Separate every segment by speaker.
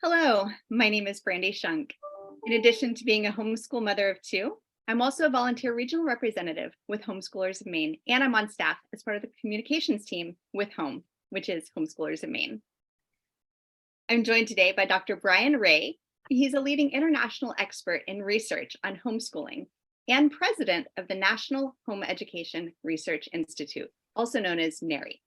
Speaker 1: Hello, my name is Brandy Shunk. In addition to being a homeschool mother of two, I'm also a volunteer regional representative with Homeschoolers of Maine, and I'm on staff as part of the communications team with Home, which is Homeschoolers of Maine. I'm joined today by Dr. Brian Ray. He's a leading international expert in research on homeschooling and president of the National Home Education Research Institute, also known as NARI.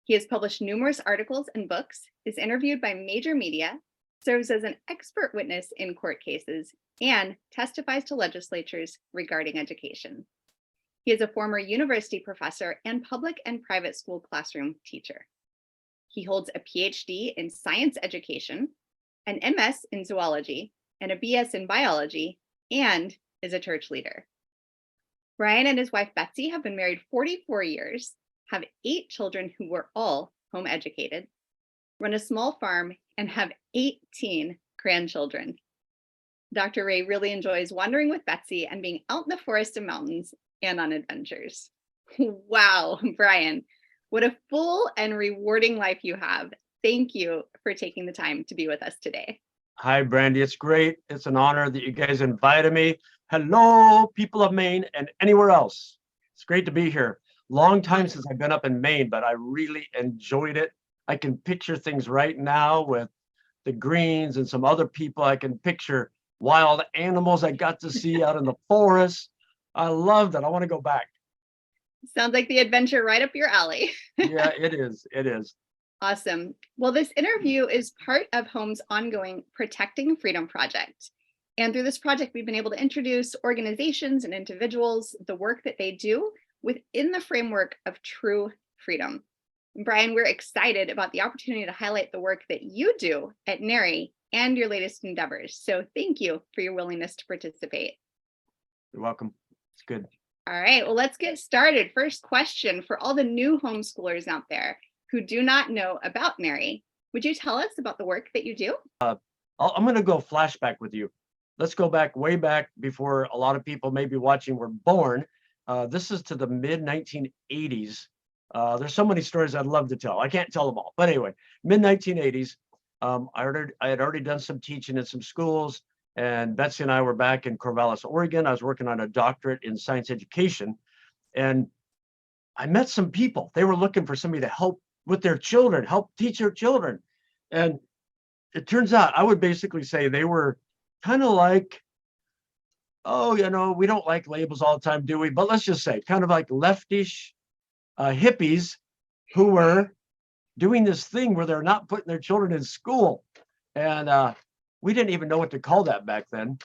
Speaker 1: He has published numerous articles and books, is interviewed by major media, serves as an expert witness in court cases, and testifies to legislatures regarding education. He is a former university professor and public and private school classroom teacher. He holds a PhD in science education, an MS in zoology, and a BS in biology, and is a church leader. Brian and his wife Betsy have been married 44 years, have 8 children who were all home educated, run a small farm, and have 18 grandchildren. Dr. Ray really enjoys wandering with Betsy and being out in the forest and mountains and on adventures. Wow, Brian, what a full and rewarding life you have. Thank you for taking the time to be with us today.
Speaker 2: Hi, Brandy. It's great. It's an honor that you guys invited me. Hello, people of Maine and anywhere else. It's great to be here. Long time since I've been up in Maine, but I really enjoyed it. I can picture things right now with the greens and some other people. I can picture wild animals I got to see out in the forest. I loved it. I want to go back.
Speaker 1: Sounds like the adventure right up your alley.
Speaker 2: Yeah, it is. It is.
Speaker 1: Awesome. Well, this interview is part of Home's ongoing Protecting Freedom project. And through this project, we've been able to introduce organizations and individuals, the work that they do within the framework of true freedom. Brian, we're excited about the opportunity to highlight the work that you do at NARI and your latest endeavors. So thank you for your willingness to participate.
Speaker 2: You're welcome. It's good.
Speaker 1: All right, well, let's get started. First question for all the new homeschoolers out there who do not know about NARI. Would you tell us about the work that you do?
Speaker 2: I'm going to go flashback with you. Let's go back way back before a lot of people maybe watching were born. This is to the mid 1980s. There's so many stories I'd love to tell. I can't tell them all. But anyway, mid 1980s, I had already done some teaching in some schools, and Betsy and I were back in Corvallis, Oregon. I was working on a doctorate in science education, and I met some people. They were looking for somebody to help with their children, help teach their children. And it turns out I would basically say they were kind of like, oh, we don't like labels all the time, do we? But let's just say kind of like leftish hippies who were doing this thing where they're not putting their children in school. And we didn't even know what to call that back then.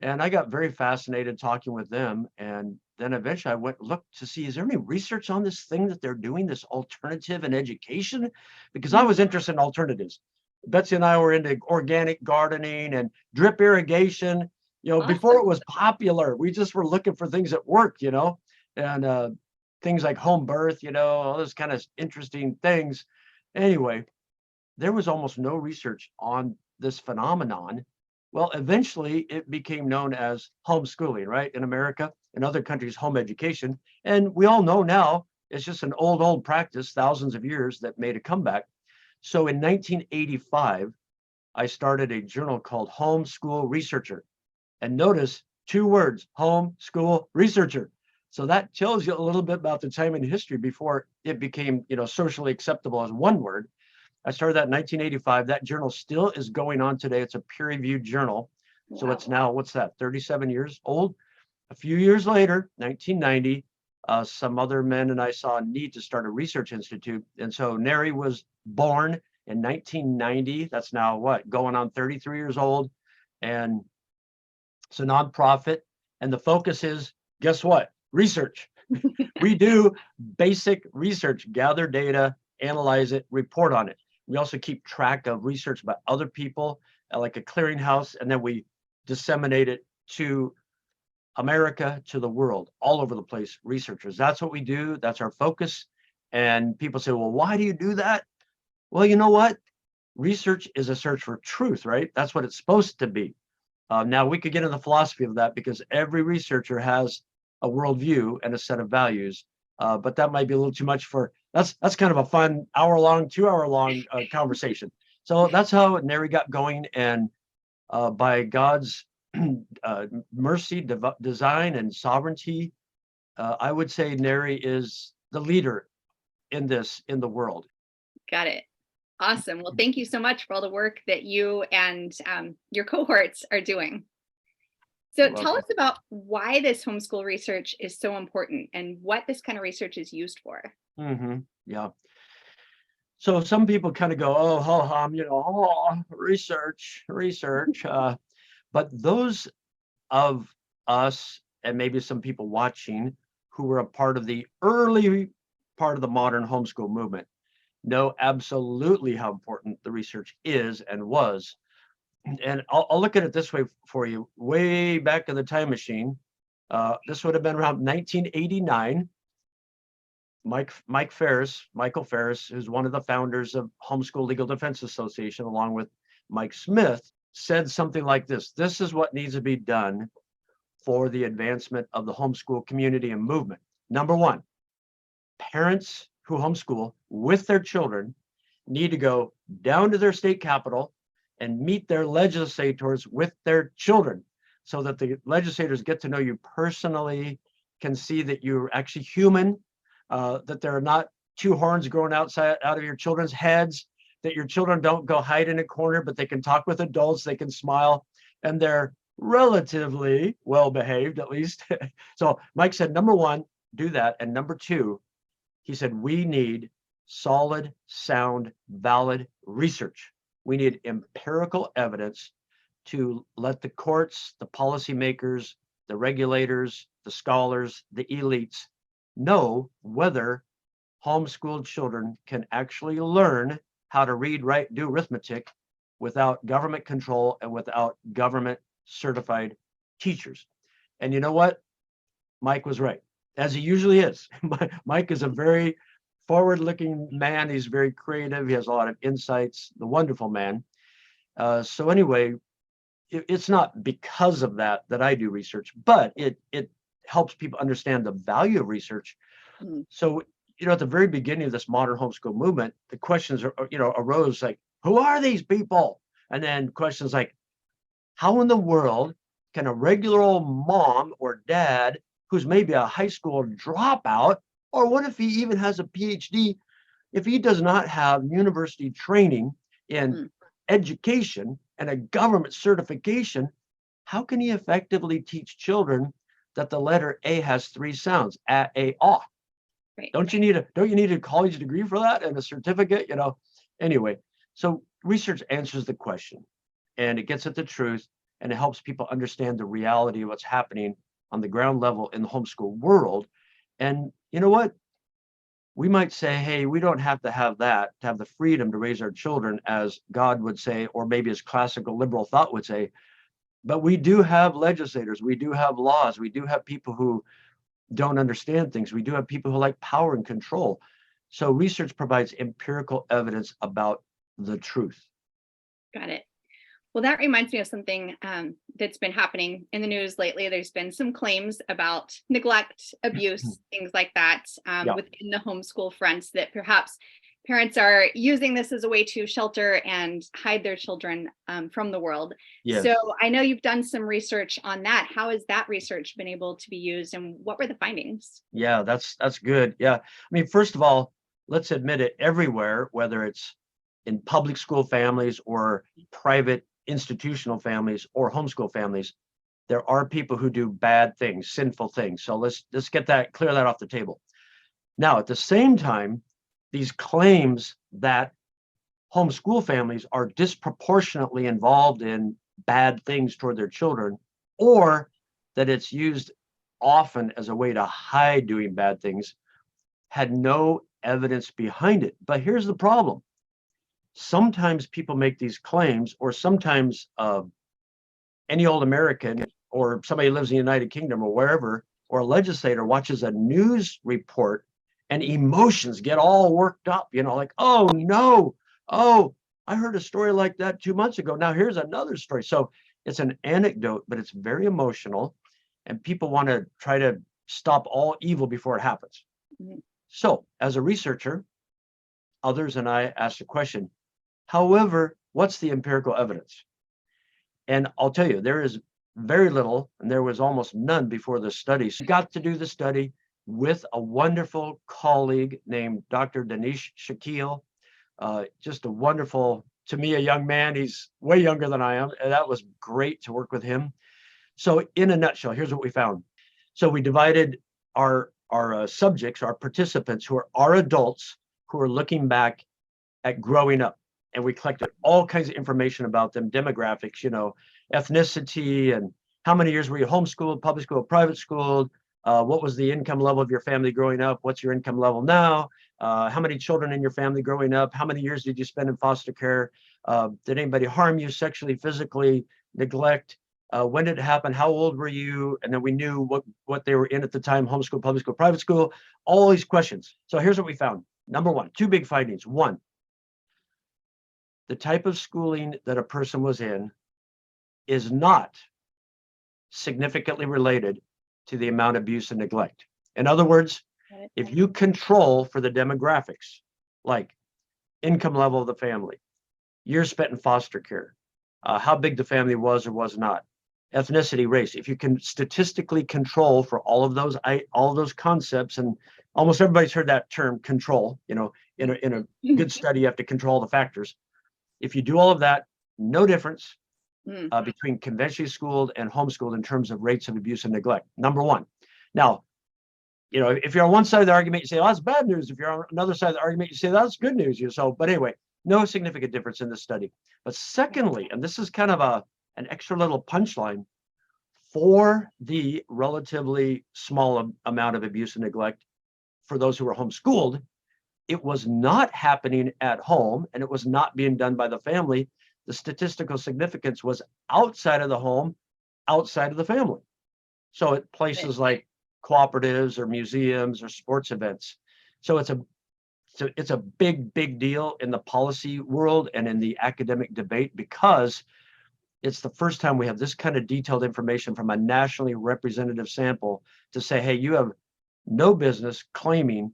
Speaker 2: And I got very fascinated talking with them. And then eventually I looked to see, is there any research on this thing that they're doing, this alternative in education? Because I was interested in alternatives. Betsy and I were into organic gardening and drip irrigation.
Speaker 1: Awesome.
Speaker 2: Before it was popular, we just were looking for things that worked, and things like home birth, all those kind of interesting things. Anyway, there was almost no research on this phenomenon. Well, eventually it became known as homeschooling, right? In America and other countries, home education. And we all know now it's just an old practice, thousands of years, that made a comeback. So in 1985, I started a journal called Homeschool Researcher. And notice 2 words, homeschool researcher. So that tells you a little bit about the time in history before it became, socially acceptable as one word. I started that in 1985. That journal still is going on today. It's a peer-reviewed journal. Wow. So it's now, 37 years old? A few years later, 1990, some other men and I saw a need to start a research institute. And so NARI was born in 1990. That's now going on 33 years old. And it's a nonprofit. And the focus is, guess what? Research. We do basic research, gather data, analyze it, report on it. We also keep track of research by other people, like a clearinghouse, and then we disseminate it to America, to the world, all over the place, researchers. That's what we do. That's our focus. And people say, well, why do you do that? Well, you know what? Research is a search for truth, right? That's what it's supposed to be. Now, we could get into the philosophy of that because every researcher has a worldview and a set of values, but that might be a little too much for, that's kind of a fun hour-long, 2-hour-long conversation. So that's how NARI got going. And by God's mercy, design, and sovereignty, I would say NARI is the leader in this in the world.
Speaker 1: Got it. Awesome. Well, thank you so much for all the work that you and your cohorts are doing. So
Speaker 2: You're
Speaker 1: tell
Speaker 2: welcome.
Speaker 1: us about why this homeschool research is so important and what this kind of research is used for.
Speaker 2: Yeah. So some people kind of go, oh, ho hum, oh, research. But those of us, and maybe some people watching who were a part of the early part of the modern homeschool movement, know absolutely how important the research is and was. And I'll look at it this way for you. Way back in the time machine, this would have been around 1989. Michael Ferris, who's one of the founders of Homeschool Legal Defense Association, along with Mike Smith, said something like this: this is what needs to be done for the advancement of the homeschool community and movement. Number one, parents who homeschool with their children need to go down to their state capital and meet their legislators with their children, so that the legislators get to know you personally, can see that you're actually human, that there are not two horns growing out of your children's heads, that your children don't go hide in a corner, but they can talk with adults, they can smile, and they're relatively well behaved, at least. So Mike said, number one, do that. And number two, he said, we need solid, sound, valid research. We need empirical evidence to let the courts, the policymakers, the regulators, the scholars, the elites know whether homeschooled children can actually learn how to read, write, do arithmetic without government control and without government certified teachers. And you know what? Mike was right, as he usually is. Mike is a very forward-looking man. He's very creative. He has a lot of insights. The wonderful man. So anyway, it's not because of that that I do research, but it helps people understand the value of research. So at the very beginning of this modern homeschool movement, the questions arose like, who are these people? And then questions like, how in the world can a regular old mom or dad who's maybe a high school dropout, or what if he even has a PhD, if he does not have university training in education and a government certification, how can he effectively teach children that the letter A has three sounds, a, ah?
Speaker 1: Right.
Speaker 2: Don't you need a college degree for that and a certificate? Anyway, so research answers the question, and it gets at the truth, and it helps people understand the reality of what's happening on the ground level in the homeschool world. And you know what? We might say, hey, we don't have to have that to have the freedom to raise our children, as God would say, or maybe as classical liberal thought would say. But we do have legislators, we do have laws, we do have people who don't understand things, we do have people who like power and control. So research provides empirical evidence about the truth.
Speaker 1: Got it. Well, that reminds me of something that's been happening in the news lately. There's been some claims about neglect, abuse, things like that within the homeschool fronts, that perhaps parents are using this as a way to shelter and hide their children from the world.
Speaker 2: Yes.
Speaker 1: So I know you've done some research on that. How has that research been able to be used, and what were the findings?
Speaker 2: Yeah, that's good. Yeah. I mean, first of all, let's admit it, everywhere, whether it's in public school families or private institutional families or homeschool families, there are people who do bad things, sinful things. So let's clear that off the table. Now, at the same time, these claims that homeschool families are disproportionately involved in bad things toward their children, or that it's used often as a way to hide doing bad things, had no evidence behind it. But here's the problem. Sometimes people make these claims, or sometimes any old American or somebody who lives in the United Kingdom or wherever, or a legislator watches a news report and emotions get all worked up, like, oh no, oh, I heard a story like that 2 months ago. Now here's another story. So it's an anecdote, but it's very emotional, and people want to try to stop all evil before it happens. So as a researcher, others and I asked the question, However, what's the empirical evidence? And I'll tell you, there is very little, and there was almost none before the study. So I got to do the study with a wonderful colleague named Dr. Danish Shakil. Just a wonderful, to me, a young man. He's way younger than I am. And that was great to work with him. So in a nutshell, here's what we found. So we divided our subjects, our participants, who are our adults, who are looking back at growing up. And we collected all kinds of information about them, demographics, ethnicity, and how many years were you homeschooled, public school, private schooled, what was the income level of your family growing up, what's your income level now, how many children in your family growing up, how many years did you spend in foster care, did anybody harm you sexually, physically, neglect, when did it happen, how old were you, and then we knew what they were in at the time, homeschool, public school, private school, all these questions. So here's what we found. Number one, two big findings. One, the type of schooling that a person was in is not significantly related to the amount of abuse and neglect. In other words, if you control for the demographics, like income level of the family, years spent in foster care, how big the family was or was not, ethnicity, race, if you can statistically control for all of those concepts, and almost everybody's heard that term, control, in a good study, you have to control the factors. If you do all of that, no difference between conventionally schooled and homeschooled in terms of rates of abuse and neglect. Number one. Now, if you're on one side of the argument, you say, oh, that's bad news. If you're on another side of the argument, you say, that's good news. But anyway, no significant difference in this study. But secondly, and this is kind of an extra little punchline, for the relatively small amount of abuse and neglect for those who were homeschooled, it was not happening at home, and it was not being done by the family. The statistical significance was outside of the home, outside of the family. So at places like cooperatives or museums or sports events. So it's a big deal in the policy world and in the academic debate, because it's the first time we have this kind of detailed information from a nationally representative sample to say, hey, you have no business claiming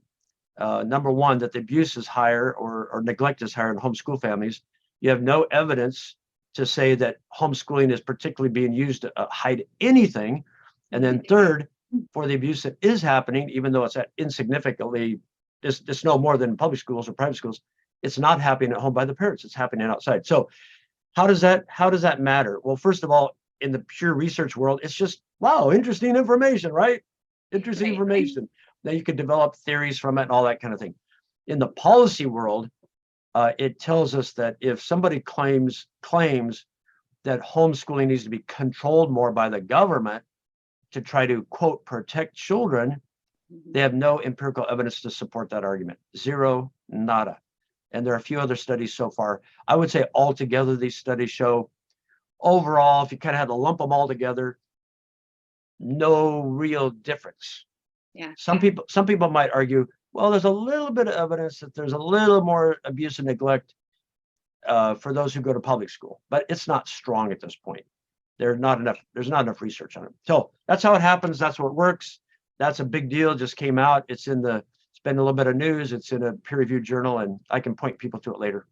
Speaker 2: number one, that the abuse is higher or neglect is higher in homeschool families. You have no evidence to say that homeschooling is particularly being used to hide anything. And then third, for the abuse that is happening, even though it's at insignificantly, it's no more than public schools or private schools, it's not happening at home by the parents, it's happening outside. So how does that matter? Well, first of all, in the pure research world, it's just, wow, interesting information, right? Interesting information. Then you could develop theories from it and all that kind of thing. In the policy world, it tells us that if somebody claims that homeschooling needs to be controlled more by the government to try to, quote, protect children, they have no empirical evidence to support that argument. Zero, nada. And there are a few other studies so far. I would say altogether, these studies show overall, if you kind of had to lump them all together, no real difference.
Speaker 1: Yeah.
Speaker 2: Some people might argue, well, there's a little bit of evidence that there's a little more abuse and neglect for those who go to public school, but it's not strong at this point. There's not enough research on it. So that's how it happens. That's what works. That's a big deal. Just came out. It's been a little bit of news. It's in a peer-reviewed journal, and I can point people to it later.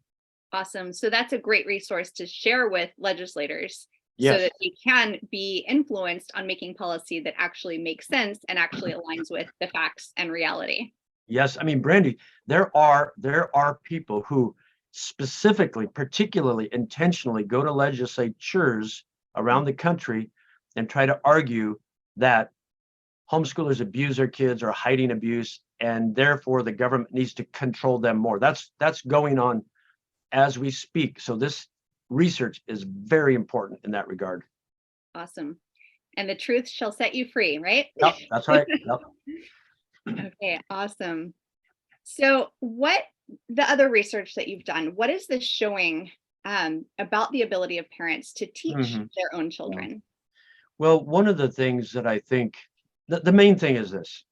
Speaker 1: Awesome. So that's a great resource to share with legislators.
Speaker 2: Yes.
Speaker 1: So that they can be influenced on making policy that actually makes sense and actually aligns with the facts and reality.
Speaker 2: Yes, I mean, Brandy, there are people who specifically, particularly intentionally go to legislatures around the country and try to argue that homeschoolers abuse their kids or hiding abuse, and therefore the government needs to control them more. That's going on as we speak. So this research is very important in that regard.
Speaker 1: Awesome. And the truth shall set you free, right?
Speaker 2: Yep, that's right. Yep.
Speaker 1: Okay, awesome. So what the other research that you've done, what is this showing about the ability of parents to teach their own children?
Speaker 2: Well, one of the things that I think, the main thing is this.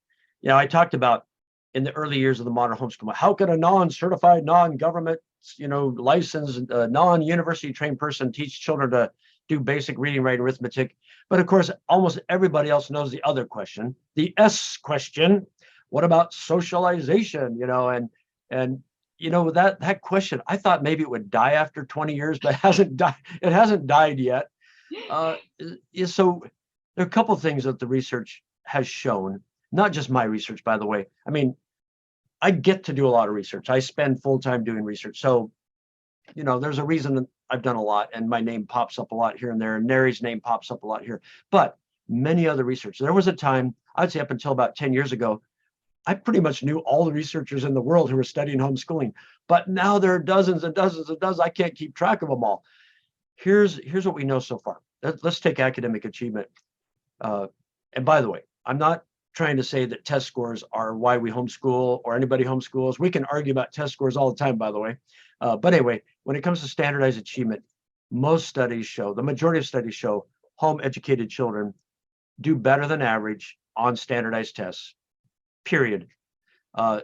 Speaker 2: I talked about in the early years of the modern homeschool, how could a non-certified, non-government, licensed, non-university trained person teach children to do basic reading, writing, arithmetic? But of course, almost everybody else knows the other question, the S question. What about socialization? And that question, I thought maybe it would die after 20 years, but it hasn't died. It hasn't died yet. So there are a couple of things that the research has shown, not just my research, by the way. I mean, I get to do a lot of research. I spend full time doing research. So, there's a reason I've done a lot, and my name pops up a lot here and there, and Neri's name pops up a lot here. But many other research. There was a time, I'd say up until about 10 years ago, I pretty much knew all the researchers in the world who were studying homeschooling. But now there are dozens and dozens and dozens. I can't keep track of them all. Here's what we know so far. Let's take academic achievement. And by the way, I'm not trying to say that test scores are why we homeschool or anybody homeschools. We can argue about test scores all the time, by the way. But anyway, when it comes to standardized achievement, most studies show, the majority of studies show, home educated children do better than average on standardized tests, period.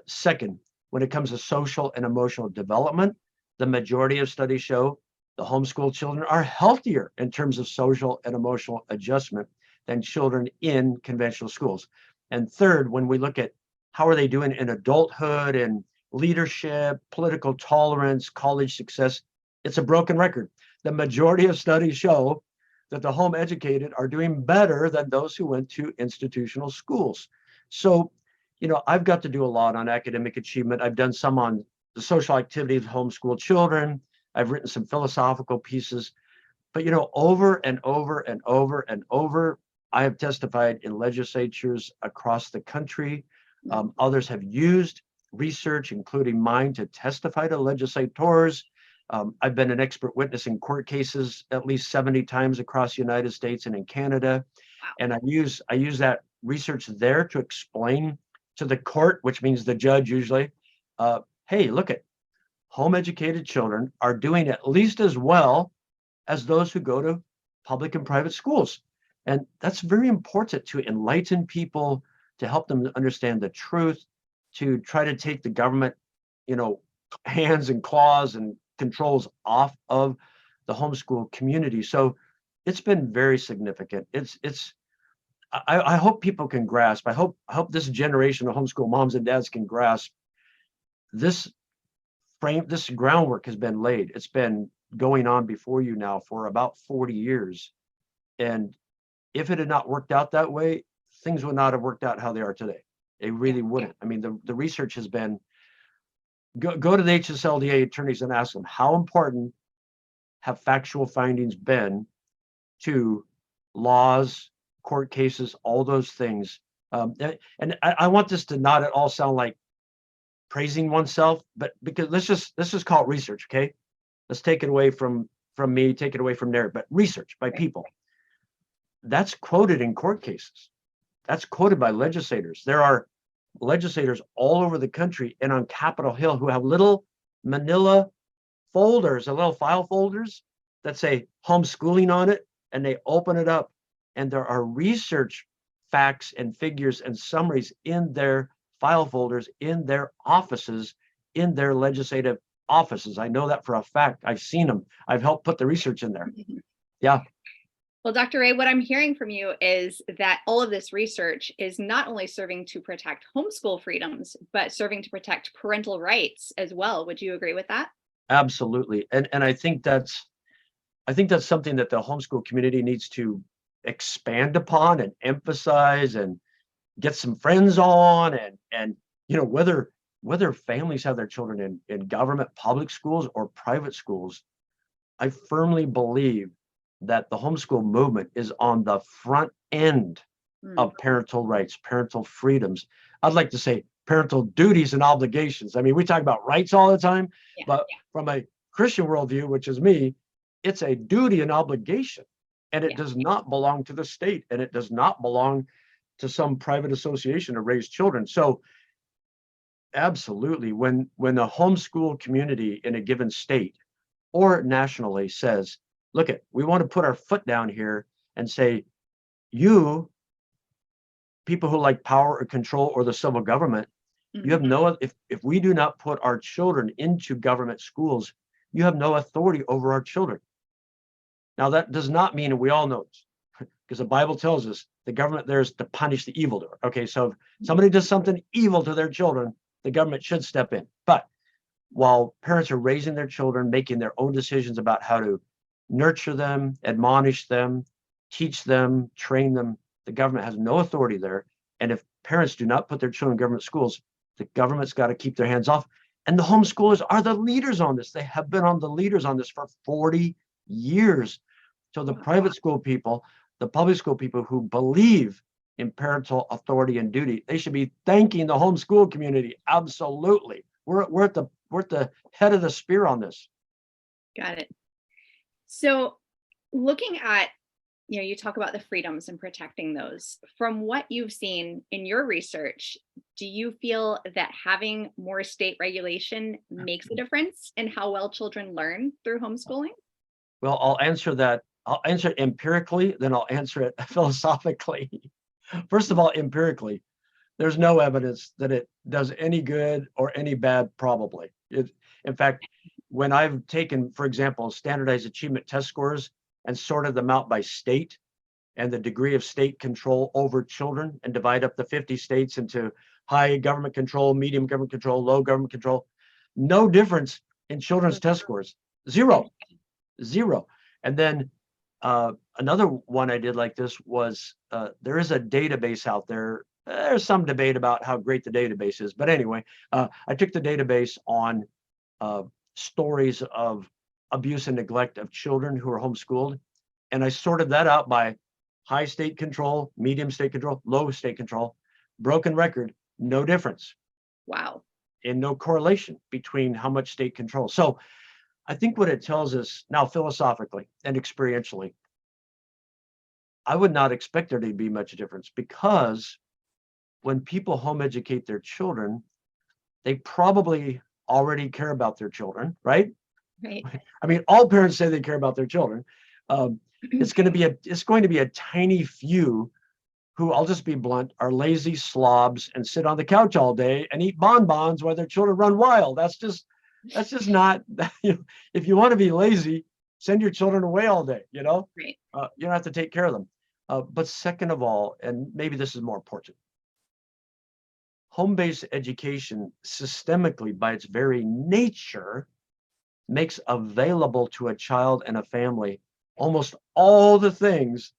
Speaker 2: Second, when it comes to social and emotional development, the majority of studies show the homeschool children are healthier in terms of social and emotional adjustment than children in conventional schools. And third, when we look at how are they doing in adulthood and leadership, political tolerance, college success, it's a broken record. The majority of studies show that the home educated are doing better than those who went to institutional schools. So, I've got to do a lot on academic achievement. I've done some on the social activities of homeschooled children. I've written some philosophical pieces, but over and over and over and over, I have testified in legislatures across the country. Others have used research, including mine, to testify to legislators. I've been an expert witness in court cases at least 70 times across the United States and in Canada.
Speaker 1: Wow.
Speaker 2: And I use that research there to explain to the court, which means the judge usually, hey, look at home educated children are doing at least as well as those who go to public and private schools. And that's very important to enlighten people, to help them understand the truth, to try to take the government, hands and claws and controls off of the homeschool community. So it's been very significant. I hope people can grasp. I hope this generation of homeschool moms and dads can grasp this groundwork has been laid. It's been going on before you now for about 40 years. And if it had not worked out that way, things would not have worked out how they are today. They really wouldn't. I mean, the research has been, go to the HSLDA attorneys and ask them, how important have factual findings been to laws, court cases, all those things. And I want this to not at all sound like praising oneself, but because let's just call it research, okay? Let's take it away from me, take it away from there, but research by people. That's quoted in court cases. That's quoted by legislators. There are legislators all over the country and on Capitol Hill who have little manila folders, little file folders that say homeschooling on it, and they open it up, and there are research facts and figures and summaries in their file folders, in their offices, in their legislative offices. I know that for a fact. I've seen them. I've helped put the research in there. Yeah.
Speaker 1: Well, Dr. Ray, what I'm hearing from you is that all of this research is not only serving to protect homeschool freedoms, but serving to protect parental rights as well. Would you agree with that?
Speaker 2: Absolutely. And I think that's something that the homeschool community needs to expand upon and emphasize and get some friends on, and whether families have their children in government public schools or private schools, I firmly believe that the homeschool movement is on the front end of parental rights, parental freedoms. I'd like to say parental duties and obligations. I mean, we talk about rights all the time, but from a Christian worldview, which is me, it's a duty and obligation, and it does not belong to the state, and it does not belong to some private association to raise children. So absolutely, when the homeschool community in a given state or nationally says, look, we want to put our foot down here and say, you people who like power or control or the civil government, you have no, if we do not put our children into government schools, you have no authority over our children. Now, that does not mean, and we all know this, because the Bible tells us the government there is to punish the evildoer. Okay, so if somebody does something evil to their children, the government should step in. But while parents are raising their children, making their own decisions about how to nurture them, admonish them, teach them, train them, the government has no authority there. And if parents do not put their children in government schools, the government's got to keep their hands off. And the homeschoolers are the leaders on this. They have been on the leaders on this for 40 years. So the private school people, the public school people who believe in parental authority and duty, they should be thanking the homeschool community. Absolutely. We're at the head of the spear on this.
Speaker 1: Got it. So looking at, you talk about the freedoms and protecting those. From what you've seen in your research, do you feel that having more state regulation makes a difference in how well children learn through homeschooling?
Speaker 2: Well, I'll answer that. I'll answer it empirically, then I'll answer it philosophically. First of all, empirically, there's no evidence that it does any good or any bad, probably. In fact, when I've taken, for example, standardized achievement test scores and sorted them out by state and the degree of state control over children and divide up the 50 states into high government control, medium government control, low government control, no difference in children's test scores. Zero. And then another one I did like this was there is a database out there. There's some debate about how great the database is. But anyway, I took the database on stories of abuse and neglect of children who are homeschooled. And I sorted that out by high state control, medium state control, low state control, broken record, no difference.
Speaker 1: Wow.
Speaker 2: And no correlation between how much state control. So I think what it tells us now philosophically and experientially, I would not expect there to be much difference, because when people home educate their children, they probably already care about their children, right?
Speaker 1: Right.
Speaker 2: I mean, all parents say they care about their children. It's going to be a tiny few who, I'll just be blunt, are lazy slobs and sit on the couch all day and eat bonbons while their children run wild. That's just not, if you want to be lazy, send your children away all day,
Speaker 1: Right.
Speaker 2: you don't have to take care of them. But second of all, and maybe this is more important, home-based education systemically by its very nature makes available to a child and a family almost all the things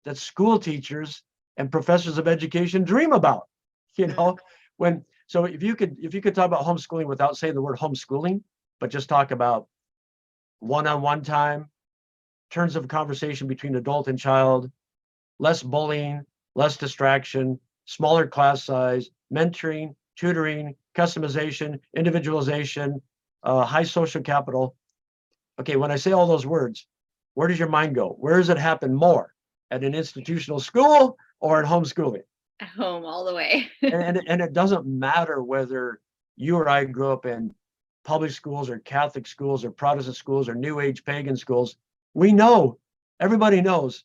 Speaker 2: that school teachers and professors of education dream about. So if you could talk about homeschooling without saying the word homeschooling, but just talk about one-on-one time, turns of conversation between adult and child, less bullying, less distraction, smaller class size, mentoring, tutoring, customization, individualization, high social capital. Okay, when I say all those words, where does your mind go? Where does it happen more? At an institutional school or at homeschooling?
Speaker 1: At home all the way.
Speaker 2: and it doesn't matter whether you or I grew up in public schools or Catholic schools or Protestant schools or New Age pagan schools. We know, everybody knows,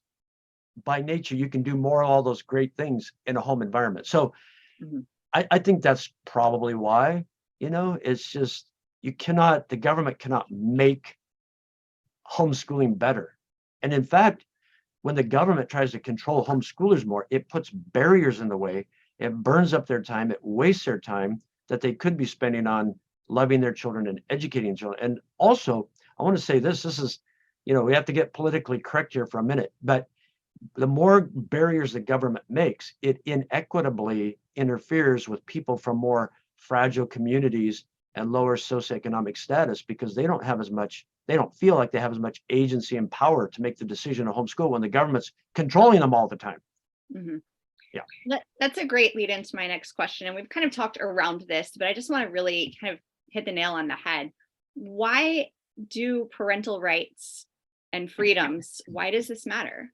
Speaker 2: by nature, you can do more of all those great things in a home environment. So I think that's probably why, it's just, the government cannot make homeschooling better. And in fact, when the government tries to control homeschoolers more, it puts barriers in the way. It burns up their time. It wastes their time that they could be spending on loving their children and educating children. And also, I want to say this is, we have to get politically correct here for a minute, but the more barriers the government makes, it inequitably interferes with people from more fragile communities and lower socioeconomic status, because they don't feel like they have as much agency and power to make the decision to homeschool when the government's controlling them all the time. Yeah.
Speaker 1: That's a great lead into my next question. And we've kind of talked around this, but I just want to really kind of hit the nail on the head. Why do parental rights and freedoms, why does this matter?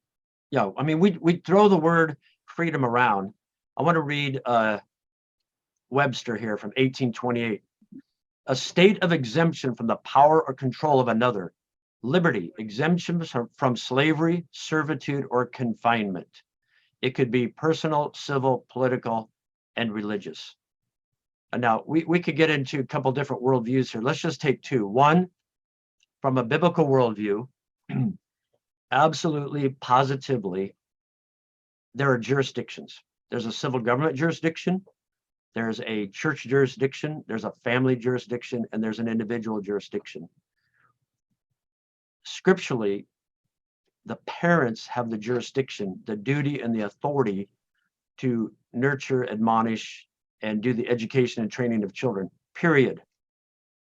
Speaker 2: Yeah, I mean, we throw the word freedom around. I want to read Webster here from 1828. A state of exemption from the power or control of another, liberty, exemption from slavery, servitude, or confinement. It could be personal, civil, political, and religious. And now we could get into a couple different worldviews here. Let's just take two. One, from a biblical worldview, absolutely, positively, there are jurisdictions. There's a civil government jurisdiction, There's a church jurisdiction, there's a family jurisdiction, and there's an individual jurisdiction. Scripturally, the parents have the jurisdiction, the duty, and the authority to nurture, admonish, and do the education and training of children, period.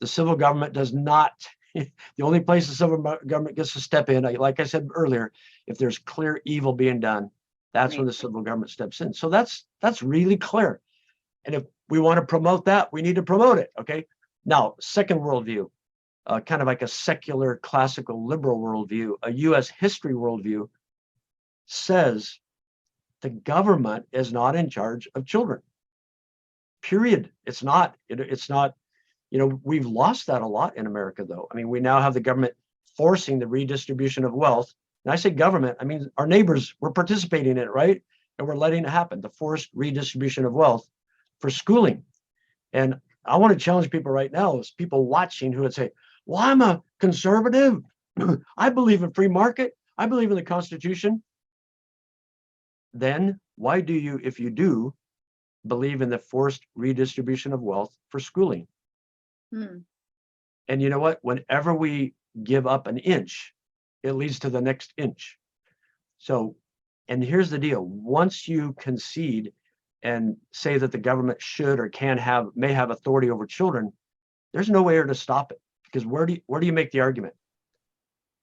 Speaker 2: The civil government does not. The only place the civil government gets to step in, like I said earlier, if there's clear evil being done, that's when the civil government steps in. So that's really clear. And if we want to promote that, we need to promote it, okay? Now, second worldview, kind of like a secular, classical, liberal worldview, a U.S. history worldview says the government is not in charge of children, period. It's not. It's not. We've lost that a lot in America, though. I mean, we now have the government forcing the redistribution of wealth. And I say government, I mean, our neighbors, we're participating in it, right? And we're letting it happen, the forced redistribution of wealth for schooling. And I want to challenge people right now, is people watching who would say, well, I'm a conservative. I believe in free market. I believe in the Constitution. Then why do you, if you do, believe in the forced redistribution of wealth for schooling? And you know what? Whenever we give up an inch, it leads to the next inch. So, and here's the deal. Once you concede and say that the government should or may have authority over children, there's nowhere to stop it. Because where do you make the argument?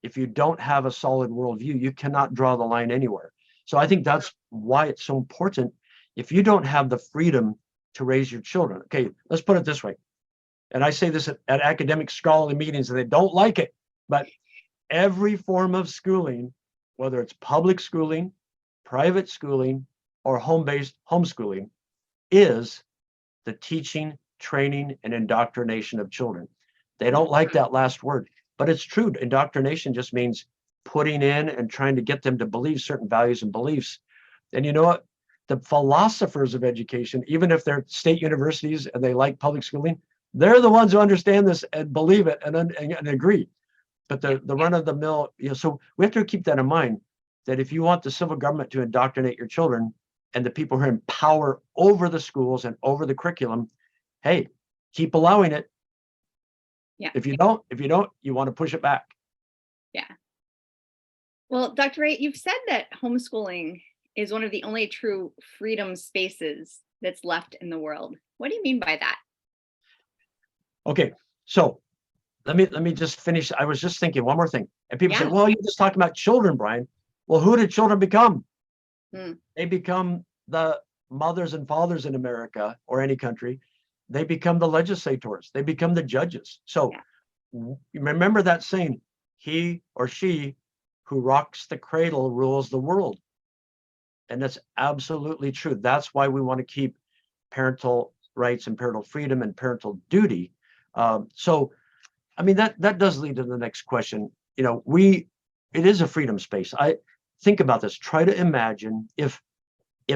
Speaker 2: If you don't have a solid worldview, you cannot draw the line anywhere. So I think that's why it's so important. If you don't have the freedom to raise your children, okay, let's put it this way. And I say this at academic scholarly meetings, and they don't like it, but every form of schooling, whether it's public schooling, private schooling, or home-based homeschooling, is the teaching, training, and indoctrination of children. They don't like that last word, but it's true. Indoctrination just means putting in and trying to get them to believe certain values and beliefs. And you know what? The philosophers of education, even if they're state universities and they like public schooling, they're the ones who understand this and believe it and agree. But the run-of-the-mill, so we have to keep that in mind, that if you want the civil government to indoctrinate your children and the people who are in power over the schools and over the curriculum, hey, keep allowing it.
Speaker 1: Yeah.
Speaker 2: If you don't, you want to push it back.
Speaker 1: Yeah. Well, Dr. Wright, you've said that homeschooling is one of the only true freedom spaces that's left in the world. What do you mean by that?
Speaker 2: Okay, so let me just finish. I was just thinking one more thing. And people say, well, you're just talking about children, Brian. Well, who did children become? They become the mothers and fathers in America or any country. They become the legislators. They become the judges. So remember that saying, he or she who rocks the cradle rules the world. And that's absolutely true. That's why we want to keep parental rights and parental freedom and parental duty. So, I mean, that does lead to the next question. It is a freedom space. I think about this. Try to imagine if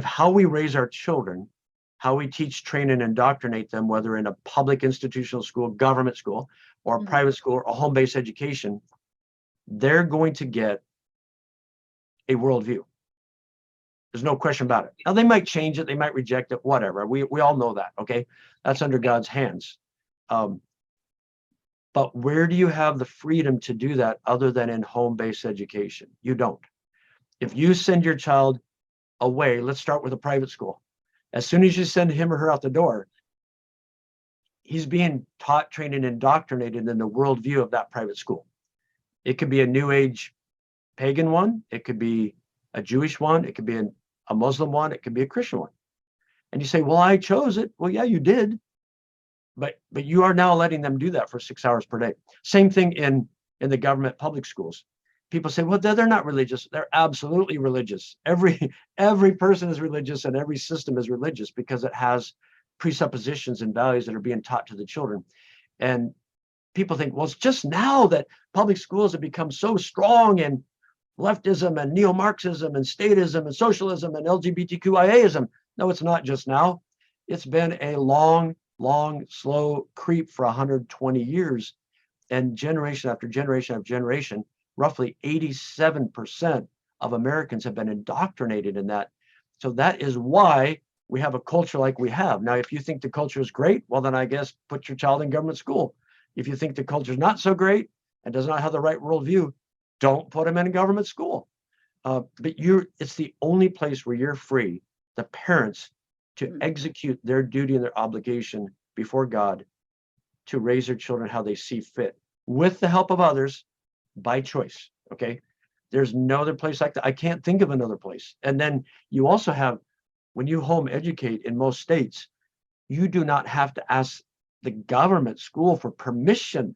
Speaker 2: how we raise our children, how we teach, train, and indoctrinate them, whether in a public institutional school, government school, or a private school, or a home-based education, they're going to get a worldview. There's no question about it. Now, they might change it, they might reject it, whatever. We all know that, okay? That's under God's hands. But where do you have the freedom to do that other than in home-based education? You don't. If you send your child away, let's start with a private school. As soon as you send him or her out the door, he's being taught, trained, and indoctrinated in the worldview of that private school. It could be a New Age pagan one. It could be a Jewish one. It could be a Muslim one. It could be a Christian one. And you say, well, I chose it. Well, yeah, you did. But you are now letting them do that for 6 hours per day. Same thing in the government public schools. People say, well, they're not religious. They're absolutely religious. Every person is religious and every system is religious because it has presuppositions and values that are being taught to the children. And people think, well, it's just now that public schools have become so strong in leftism and neo-Marxism and statism and socialism and LGBTQIAism. No, it's not just now. It's been a long, slow creep for 120 years. And generation after generation after generation, roughly 87% of Americans have been indoctrinated in that. So that is why we have a culture like we have. Now, if you think the culture is great, well, then I guess put your child in government school. If you think the culture is not so great and does not have the right worldview, don't put them in a government school. But it's the only place where you're free, the parents, to execute their duty and their obligation before God to raise their children how they see fit, with the help of others, by choice. Okay. There's no other place like that. I can't think of another place. And then you also have, when you home educate in most states, you do not have to ask the government school for permission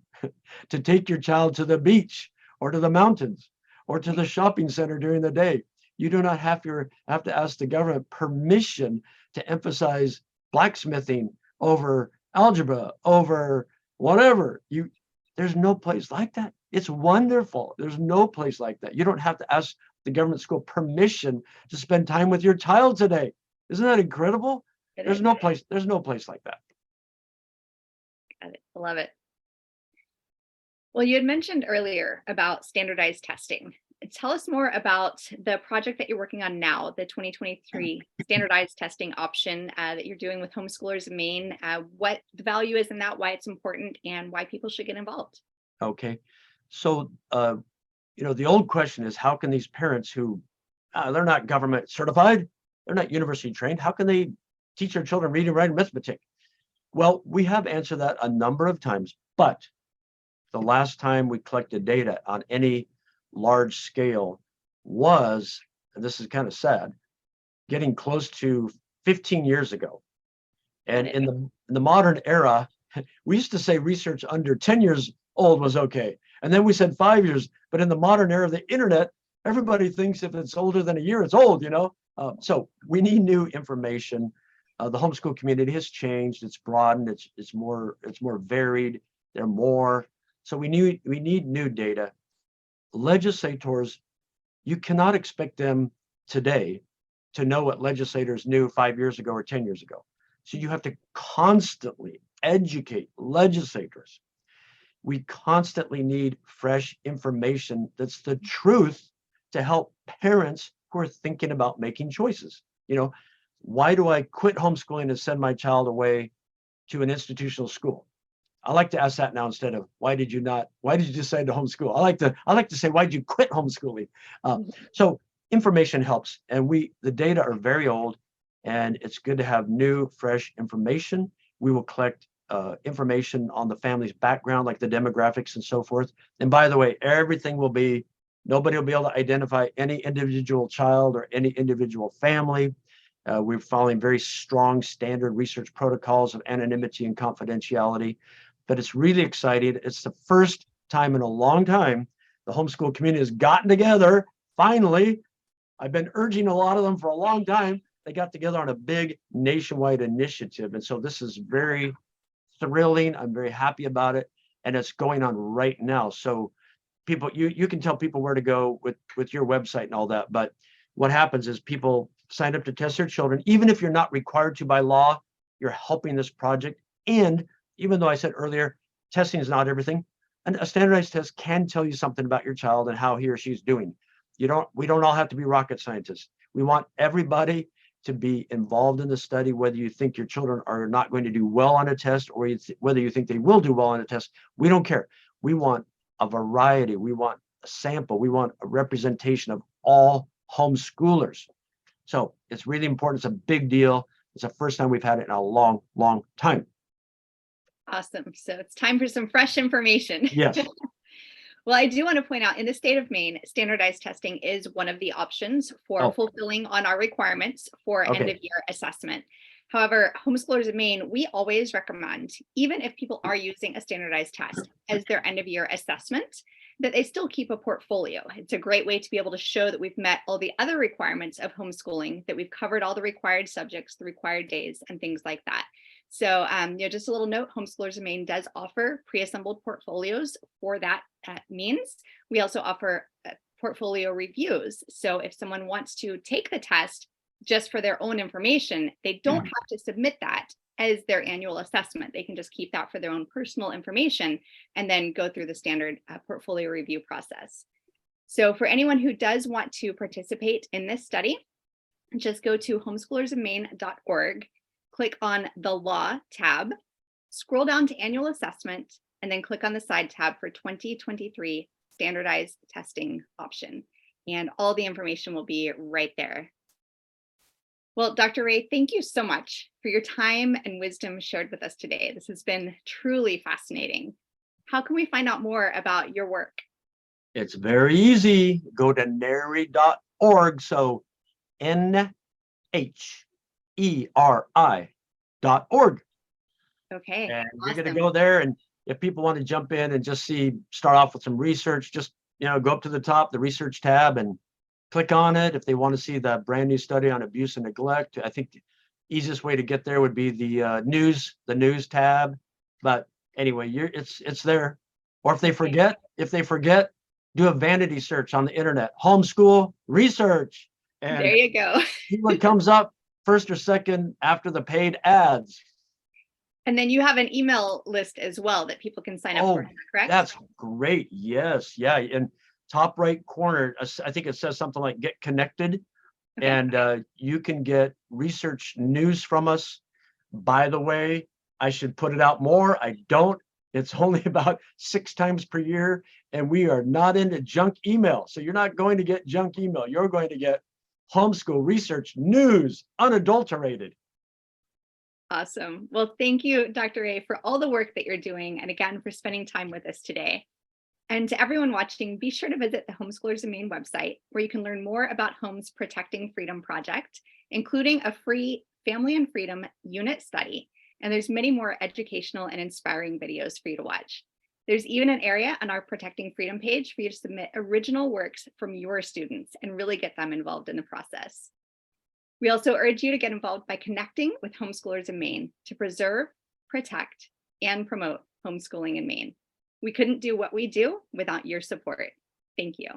Speaker 2: to take your child to the beach or to the mountains or to the shopping center during the day. You do not have to ask the government permission to emphasize blacksmithing over algebra, over whatever. There's no place like that. It's wonderful. There's no place like that. You don't have to ask the government school permission to spend time with your child today. Isn't that incredible? There's no place like that.
Speaker 1: Got it. I love it. Well, you had mentioned earlier about standardized testing. Tell us more about the project that you're working on now, the 2023 standardized testing option that you're doing with Homeschoolers of Maine, what the value is in that, why it's important, and why people should get involved.
Speaker 2: Okay. So, the old question is, how can these parents who they're not government certified, they're not university trained, how can they teach their children reading, writing, arithmetic? Well, we have answered that a number of times, but the last time we collected data on any large scale was, and this is kind of sad, getting close to 15 years ago. And in the modern era, we used to say research under 10 years old was okay. And then we said 5 years, but in the modern era of the internet, everybody thinks if it's older than a year, it's old, So we need new information. The homeschool community has changed, it's broadened, it's more varied, there are more. So we need new data. Legislators, you cannot expect them today to know what legislators knew 5 years ago or 10 years ago. So you have to constantly educate legislators. We constantly need fresh information that's the truth to help parents who are thinking about making choices. Why do I quit homeschooling and send my child away to an institutional school? I like to ask that now instead of why did you decide to homeschool? I like to say, why did you quit homeschooling? So information helps, and the data are very old, and it's good to have new, fresh information. We will collect information on the family's background, like the demographics and so forth. And by the way, nobody will be able to identify any individual child or any individual family. We're following very strong standard research protocols of anonymity and confidentiality. But it's really exciting. It's the first time in a long time the homeschool community has gotten together. Finally, I've been urging a lot of them for a long time. They got together on a big nationwide initiative. And so this is very thrilling. I'm very happy about it. And it's going on right now. So people, you can tell people where to go with your website and all that. But what happens is people sign up to test their children. Even if you're not required to by law, you're helping this project. And even though I said earlier, testing is not everything, and a standardized test can tell you something about your child and how he or she's doing. We don't all have to be rocket scientists. We want everybody to be involved in the study, whether you think your children are not going to do well on a test or whether you think they will do well on a test. We don't care. We want a variety. We want a sample. We want a representation of all homeschoolers. So it's really important. It's a big deal. It's the first time we've had it in a long, long time.
Speaker 1: Awesome. So it's time for some fresh information.
Speaker 2: Yes.
Speaker 1: Well, I do want to point out, in the state of Maine, standardized testing is one of the options for fulfilling on our requirements for end of year assessment. However, Homeschoolers of Maine, we always recommend, even if people are using a standardized test as their end of year assessment, that they still keep a portfolio. It's a great way to be able to show that we've met all the other requirements of homeschooling, that we've covered all the required subjects, the required days, and things like that. So, just a little note, Homeschoolers of Maine does offer pre-assembled portfolios for that means. We also offer portfolio reviews. So if someone wants to take the test just for their own information, they don't have to submit that as their annual assessment. They can just keep that for their own personal information and then go through the standard portfolio review process. So for anyone who does want to participate in this study, just go to homeschoolersofmaine.org, click on the Law tab, scroll down to Annual Assessment, and then click on the side tab for 2023 Standardized Testing option. And all the information will be right there. Well, Dr. Ray, thank you so much for your time and wisdom shared with us today. This has been truly fascinating. How can we find out more about your work?
Speaker 2: It's very easy. Go to nehri.org. So NHERI.org.
Speaker 1: Okay,
Speaker 2: And you're
Speaker 1: awesome.
Speaker 2: going to go there. And if people want to jump in and just start off with some research, just, go up to the top, the research tab, and click on it. If they want to see the brand new study on abuse and neglect, I think the easiest way to get there would be the news tab. But anyway, it's there. Or if they forget, do a vanity search on the internet, homeschool research, and
Speaker 1: there you go.
Speaker 2: see what comes up first or second after the paid ads.
Speaker 1: And then you have an email list as well that people can sign up for, correct?
Speaker 2: That's great. Yes. Yeah. In top right corner, I think it says something like get connected.
Speaker 1: Okay.
Speaker 2: And you can get research news from us. By the way, I should put it out more. I don't. It's only about 6 times per year, and we are not into junk email. So you're not going to get junk email. You're going to get homeschool research news, unadulterated.
Speaker 1: Awesome. Well, thank you, Dr. Ray, for all the work that you're doing, and again, for spending time with us today. And to everyone watching, be sure to visit the Homeschoolers of Maine website, where you can learn more about Home's Protecting Freedom project, including a free Family and Freedom unit study. And there's many more educational and inspiring videos for you to watch. There's even an area on our Protecting Freedom page for you to submit original works from your students and really get them involved in the process. We also urge you to get involved by connecting with Homeschoolers in Maine to preserve, protect, and promote homeschooling in Maine. We couldn't do what we do without your support. Thank you.